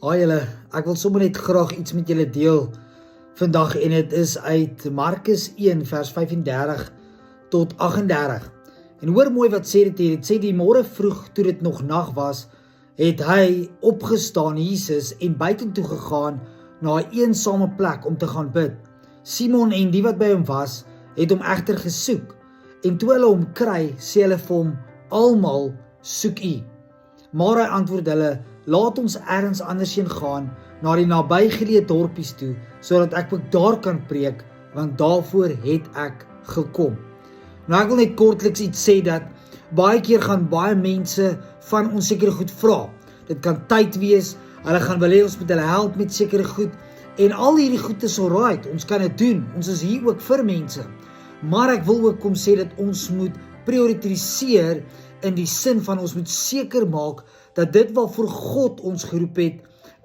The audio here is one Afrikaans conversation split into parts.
Haai julle, ek wil sommer net graag iets met julle deel vandag en dit is uit Markus 1 vers 35 tot 38. En hoor mooi wat sê dit hier. Dit sê die môre vroeg toe dit nog nag was, het hy opgestaan, Jesus, en buitentoe gegaan na 'n eensame plek om te gaan bid. Simon en die wat by hom was, het hom egter gesoek. En toe hulle hom kry, sê hulle vir hom, almal soek U. Maar hy antwoord hulle, laat ons ergens andersheen gaan, na die nabygeleë dorpies toe, sodat ek ook daar kan preek, want daarvoor het ek gekom. Nou ek wil net kortliks iets sê dat baie keer gaan baie mense van ons sekere goed vra. Dit kan tyd wees, hulle gaan wil hê ons moet hulle help met sekere goed, en al hierdie goed is alright, ons kan dit doen, ons is hier ook vir mense. Maar ek wil ook kom sê dat ons moet prioritiseer in die sin van ons moet seker maak dat dit waarvoor God ons geroep het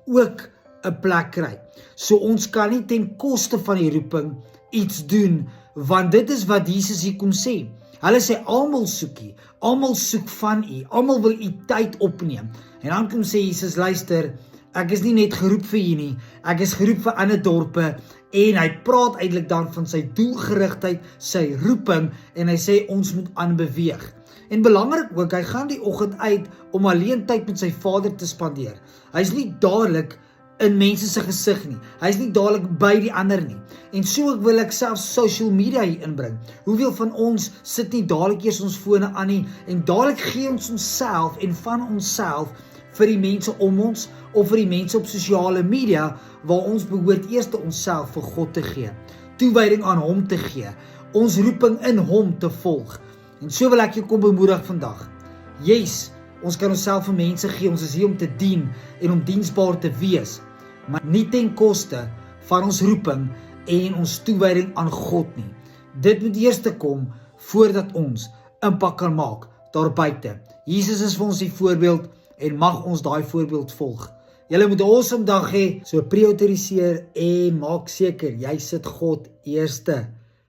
ook 'n plek kry. So ons kan nie ten koste van die roeping iets doen, want dit is wat Jesus hier kom sê. Hulle sê almal soek U, almal soek van U, almal wil U tyd opneem. En dan kom sê Jesus, luister, ek is nie net geroep vir U nie, ek is geroep vir ander dorpe. En hy praat eintlik dan van sy doelgerigtheid, sy roeping, en hy sê ons moet aanbeweeg. En belangrik ook, hy gaan die oggend uit om alleen tyd met sy Vader te spandeer. Hy is nie dadelik in mense se gesig nie. Hy is nie dadelik by die ander nie. En so ook wil ek self social media hier inbring. Hoeveel van ons sit nie dadelik eers ons fone aan nie, en dadelik gee ons onsself en van onsself vir die mense om ons, of vir die mense op sosiale media, waar ons behoort eers onsself vir God te gee, toewyding aan hom te gee, ons roeping in hom te volg. En so wil ek jou kom bemoedig vandag. Yes, ons kan onsself vir mense gee, ons is hier om te dien en om diensbaar te wees, maar nie ten koste van ons roeping en ons toewyding aan God nie. Dit moet eers te kom voordat ons impak kan maak daar buite. Jesus is vir ons die voorbeeld en mag ons daai voorbeeld volg. Julle moet 'n awesome dag hê, so prioritiseer en maak seker jy sit God eerste.